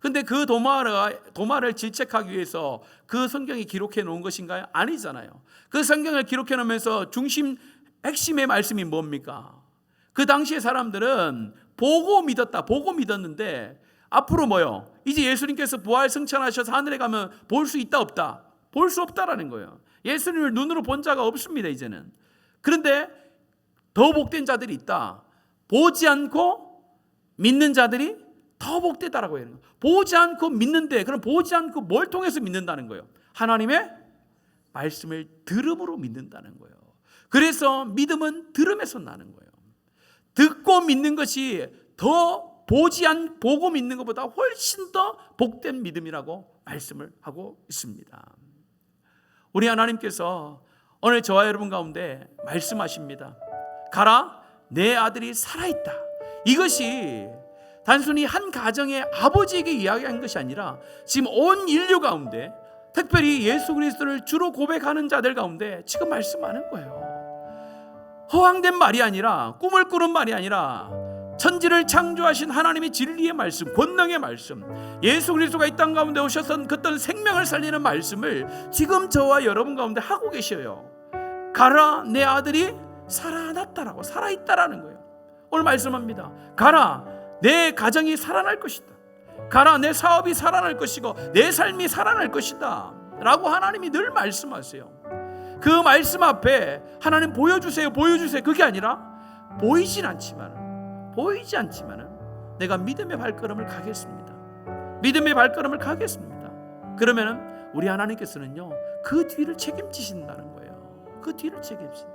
근데 그 도마를 질책하기 위해서 그 성경이 기록해 놓은 것인가요? 아니잖아요. 그 성경을 기록해 놓으면서 핵심의 말씀이 뭡니까? 그 당시의 사람들은 보고 믿었는데 앞으로 뭐요? 이제 예수님께서 부활 승천하셔서 하늘에 가면 볼 수 있다 없다? 볼 수 없다라는 거예요. 예수님을 눈으로 본 자가 없습니다, 이제는. 그런데 더 복된 자들이 있다. 보지 않고 믿는 자들이 더 복되다라고 해요. 보지 않고 믿는데, 그럼 보지 않고 뭘 통해서 믿는다는 거예요? 하나님의 말씀을 들음으로 믿는다는 거예요. 그래서 믿음은 들음에서 나는 거예요. 듣고 믿는 것이 더 보고 믿는 것보다 훨씬 더 복된 믿음이라고 말씀을 하고 있습니다. 우리 하나님께서 오늘 저와 여러분 가운데 말씀하십니다. 가라, 내 아들이 살아있다. 이것이 단순히 한 가정의 아버지에게 이야기한 것이 아니라 지금 온 인류 가운데, 특별히 예수 그리스도를 주로 고백하는 자들 가운데 지금 말씀하는 거예요. 허황된 말이 아니라, 꿈을 꾸는 말이 아니라 천지를 창조하신 하나님의 진리의 말씀, 권능의 말씀, 예수 그리스도가 이 땅 가운데 오셔서 그떤 생명을 살리는 말씀을 지금 저와 여러분 가운데 하고 계셔요. 가라, 내 아들이 살아났다라고, 살아있다라는 거예요. 오늘 말씀합니다. 가라, 내 가정이 살아날 것이다. 가라, 내 사업이 살아날 것이고 내 삶이 살아날 것이다 라고 하나님이 늘 말씀하세요. 그 말씀 앞에 하나님 보여주세요, 보여주세요. 그게 아니라 보이지 않지만 내가 믿음의 발걸음을 가겠습니다. 믿음의 발걸음을 가겠습니다. 그러면은 우리 하나님께서는요, 그 뒤를 책임지신다는 거예요. 그 뒤를 책임진다.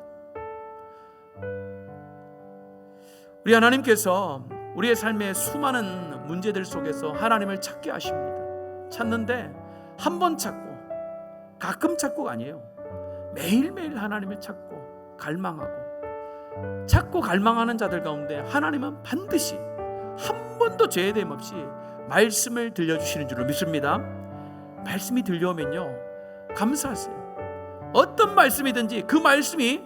우리 하나님께서 우리의 삶의 수많은 문제들 속에서 하나님을 찾게 하십니다. 찾는데 한 번 찾고 가끔 찾고가 아니에요. 매일매일 하나님을 찾고 갈망하는 자들 가운데 하나님은 반드시 한 번도 죄됨 없이 말씀을 들려주시는 줄로 믿습니다. 말씀이 들려오면요, 감사하세요. 어떤 말씀이든지 그 말씀이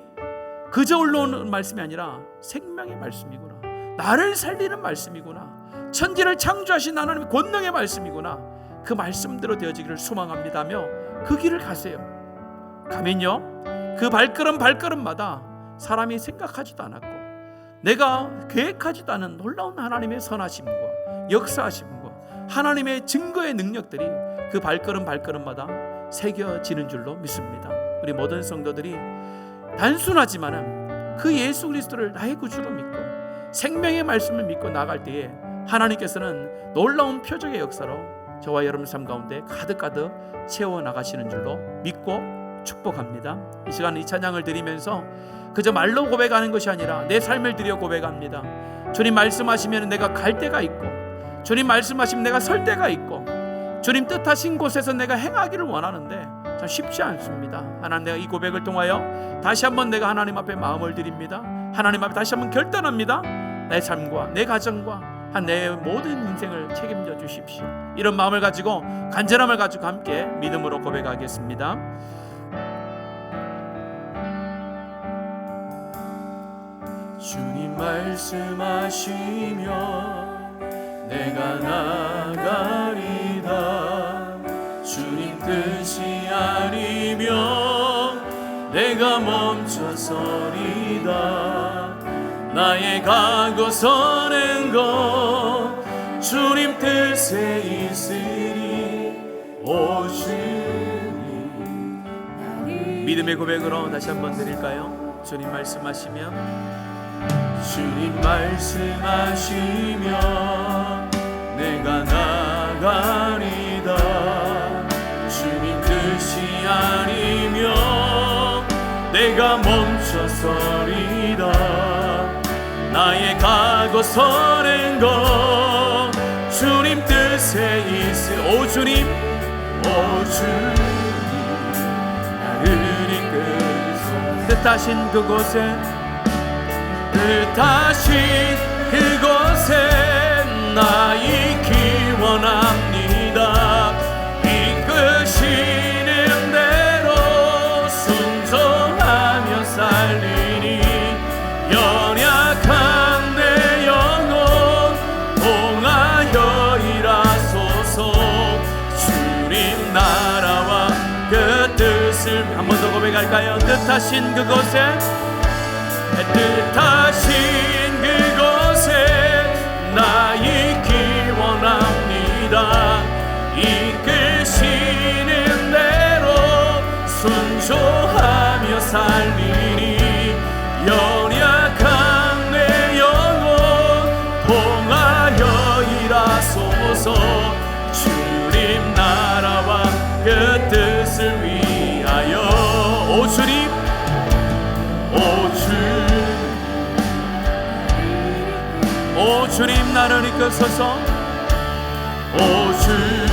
그저 올라오는 말씀이 아니라 생명의 말씀이구나, 나를 살리는 말씀이구나, 천지를 창조하신 하나님의 권능의 말씀이구나, 그 말씀대로 되어지기를 소망합니다며 그 길을 가세요. 가면요, 그 발걸음마다 사람이 생각하지도 않았고 내가 계획하지도 않은 놀라운 하나님의 선하심과 역사하심과 하나님의 증거의 능력들이 그 발걸음마다 새겨지는 줄로 믿습니다. 우리 모든 성도들이 단순하지만은 그 예수 그리스도를 나의 구주로 믿고 생명의 말씀을 믿고 나갈 때에 하나님께서는 놀라운 표적의 역사로 저와 여러분 삶 가운데 가득가득 채워나가시는 줄로 믿고 축복합니다. 이 시간 이 찬양을 드리면서 그저 말로 고백하는 것이 아니라 내 삶을 들여 고백합니다. 주님 말씀하시면 내가 갈 데가 있고, 주님 말씀하시면 내가 설 데가 있고, 주님 뜻하신 곳에서 내가 행하기를 원하는데 참 쉽지 않습니다. 하나님, 내가 이 고백을 통하여 다시 한번 내가 하나님 앞에 마음을 드립니다. 하나님 앞에 다시 한번 결단합니다. 내 삶과 내 가정과 내 모든 인생을 책임져 주십시오. 이런 마음을 가지고, 간절함을 가지고 함께 믿음으로 고백하겠습니다. 주님 말씀하시며 내가 나가리다. 주님 뜻이 아니면 내가 멈춰서리다. 나의 가고 서는 것 주님 뜻에 있으리. 오 주님. 믿음의 고백으로 다시 한번 드릴까요? 주님 말씀하시면, 주님 말씀하시면 내가 나가리다. 주님 뜻이 아니면 내가 멈춰서리다. 나의 가고 서는 것 주님 뜻에 있으. 오 주님, 오 주님, 나를 이끌소. 뜻하신 그곳에, 뜻하신 그곳에 나 있기 원합니다. 이끄시는 대로 순종하며 살리니 연약한 내 영혼 통하여 일하소서. 주님 나라와 그 뜻을 한 번 더 고백할까요? 뜻하신 그곳에, 뜻하신 그곳에 나 있기 원합니다. 이끄시는 대로 순종하며 살리니 연약한 내 영혼 통하여 일하소서. 주님 나라와 그 뜻을 위하여. 오 주님, 오 주님 나를 이끄소서. 오 주님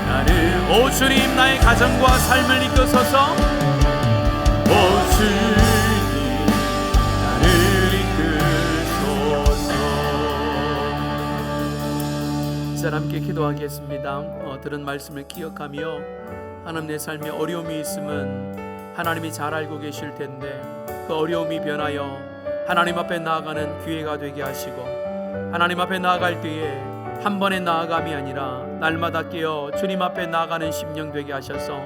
나를, 오 주님 나의 가정과 삶을 이끄소서. 오 주님 나를 이끄소서. 자, 함께 기도하겠습니다. 들은 말씀을 기억하며 하나님, 내 삶에 어려움이 있으면 하나님이 잘 알고 계실 텐데 그 어려움이 변하여 하나님 앞에 나아가는 기회가 되게 하시고, 하나님 앞에 나아갈 때에 한 번의 나아감이 아니라 날마다 깨어 주님 앞에 나아가는 심령 되게 하셔서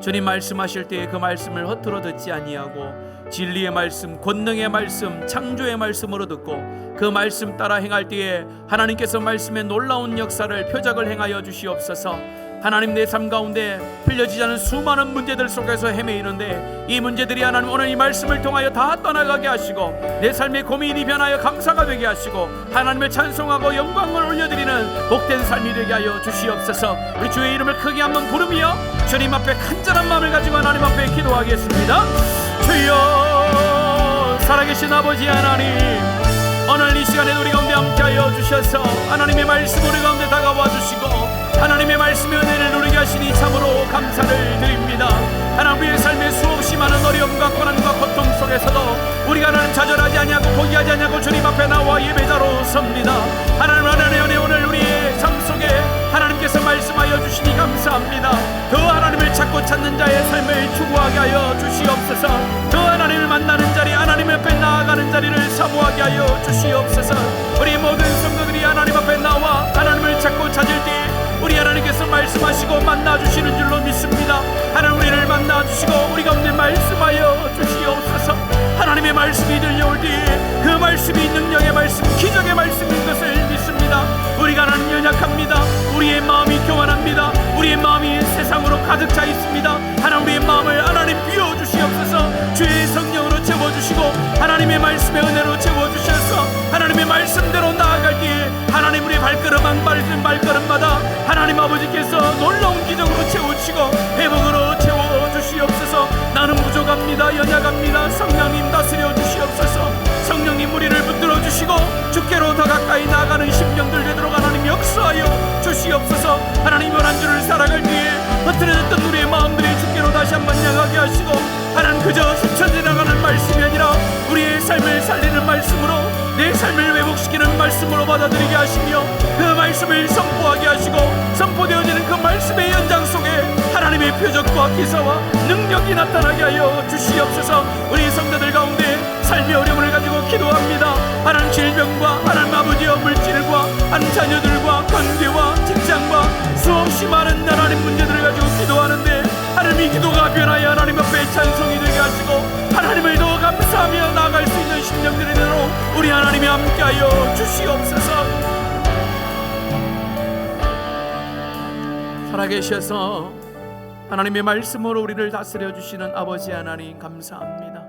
주님 말씀하실 때에 그 말씀을 허투루 듣지 아니하고 진리의 말씀, 권능의 말씀, 창조의 말씀으로 듣고 그 말씀 따라 행할 때에 하나님께서 말씀의 놀라운 역사를, 표적을 행하여 주시옵소서. 하나님, 내 삶 가운데 풀려지지 않은 수많은 문제들 속에서 헤매이는데 이 문제들이 하나님 오늘 이 말씀을 통하여 다 떠나가게 하시고 내 삶의 고민이 변하여 감사가 되게 하시고 하나님을 찬송하고 영광을 올려드리는 복된 삶이 되게 하여 주시옵소서. 우리 주의 이름을 크게 한번 부르며 주님 앞에 간절한 마음을 가지고 하나님 앞에 기도하겠습니다. 주여, 살아계신 아버지 하나님, 오늘 이 시간에 우리 가운데 함께하여 주셔서 하나님의 말씀 우리 가운데 다가와 주시고 하나님의 말씀의 은혜를 누리게 하시니 참으로 감사를 드립니다. 하나님, 우리의 삶에 수없이 많은 어려움과 고난과 고통 속에서도 우리가 하나님 좌절하지 아니하고 포기하지 아니하고 주님 앞에 나와 예배자로 섭니다. 하나님, 하나님의 은혜 오늘 우리의 삶 속에 하나님께서 말씀하여 주시니 감사합니다. 더 하나님을 찾고 찾는 자의 삶을 추구하게 하여 주시옵소서. 더 하나님을 만나는 자리, 하나님 앞에 나아가는 자리를 사모하게 하여 주시옵소서. 우리 모든 성도들이 하나님 앞에 나와 하나님을 찾고 찾을 때 우리 하나님께서 말씀하시고 만나주시는 줄로 믿습니다. 하나님, 우리를 만나주시고 우리 가운데 말씀하여 주시옵소서. 하나님의 말씀이 들려올 때에 그 말씀이 능력의 말씀, 기적의 말씀인 것을 믿습니다. 우리가 하나님 연약합니다. 우리의 마음이 교만합니다. 우리의 마음이 세상으로 가득 차 있습니다. 하나님, 우리의 마음을 하나님 비워주시옵소서. 주의 성령으로 채워주시고 하나님의 말씀의 은혜로 채워주셔서 하나님의 말씀대로 나아갈 때에 하나님, 우리의 발걸음 한 발걸음마다 하나님 아버지께서 놀라운 기적으로 채워주시고 회복으로 채워주시옵소서. 나는 부족합니다. 연약합니다. 성령님 다스려 주시옵소서. 성령님 우리를 붙들어 주시고 주께로 더 가까이 나아가는 심령들 되도록 하나님 역사하여 주시옵소서. 하나님, 이번 한 주를 살아갈 때에 흐트러졌던 우리의 마음들이 주께로 다시 한번 향하게 하시고 하나님, 그저 스쳐 지나가는 말씀이 아니라 우리의 삶을 살리는 말씀으로 내 삶을 회복시키는 말씀으로 받아들이게 하시며 그 말씀을 선포하게 하시고 선포되어지는 그 말씀의 연장 속에 하나님의 표적과 기사와 능력이 나타나게 하여 주시옵소서. 우리 성도들 가운데 삶의 어려움을 가지고 기도합니다. 하나님, 질병과 하나님 아버지의 물질과 하나님 자녀들과 관계와 직장과 수없이 많은 하나님 문제들을 가지고 기도하는데 하나님, 이 기도가 변하여 하나님 앞에 찬송이 되게 하시고 하나님을 더 감사하며 나아갈 수 있는 심령들이 되도록 우리 하나님이 함께하여 주시옵소서. 살아계셔서 하나님의 말씀으로 우리를 다스려 주시는 아버지 하나님, 감사합니다.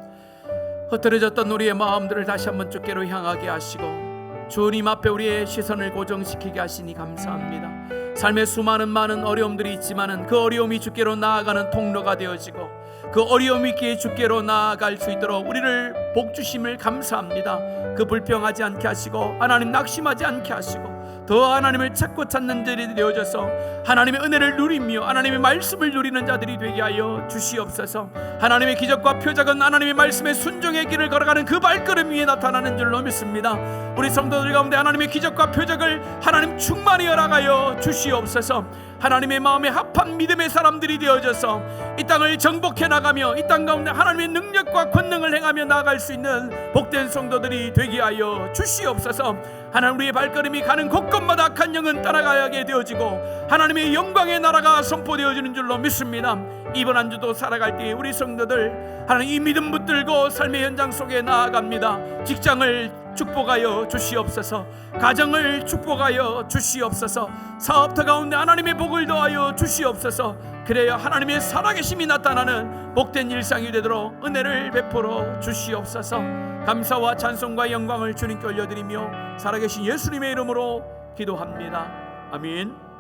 흩어졌던 우리의 마음들을 다시 한번 주께로 향하게 하시고 주님 앞에 우리의 시선을 고정시키게 하시니 감사합니다. 삶에 수많은 많은 어려움들이 있지만은 그 어려움이 주께로 나아가는 통로가 되어지고 그 어려움 있기에 주께로 나아갈 수 있도록 우리를 복 주심을 감사합니다. 그 불평하지 않게 하시고 하나님 낙심하지 않게 하시고 더 하나님을 찾고 찾는 자들이 되어져서 하나님의 은혜를 누리며 하나님의 말씀을 누리는 자들이 되게 하여 주시옵소서. 하나님의 기적과 표적은 하나님의 말씀에 순종의 길을 걸어가는 그 발걸음 위에 나타나는 줄로 믿습니다. 우리 성도들 가운데 하나님의 기적과 표적을 하나님 충만히 허락하여 주시옵소서. 하나님의 마음에 합한 믿음의 사람들이 되어져서 이 땅을 정복해 나가며 이 땅 가운데 하나님의 능력과 권능을 행하며 나아갈 수 있는 복된 성도들이 되게 하여 주시옵소서. 하나님, 우리의 발걸음이 가는 곳곳마다 악한 영은 따라가게 되어지고 하나님의 영광의 나라가 선포되어지는 줄로 믿습니다. 이번 한 주도 살아갈 때에 우리 성도들 하나님 이 믿음 붙들고 삶의 현장 속에 나아갑니다. 직장을 축복하여 주시옵소서. 가정을 축복하여 주시옵소서. 사업터 가운데 하나님의 복을 더하여 주시옵소서. 그래야 하나님의 살아계심이 나타나는 복된 일상이 되도록 은혜를 베풀어 주시옵소서. 감사와 찬송과 영광을 주님께 올려드리며 살아계신 예수님의 이름으로 기도합니다. 아멘.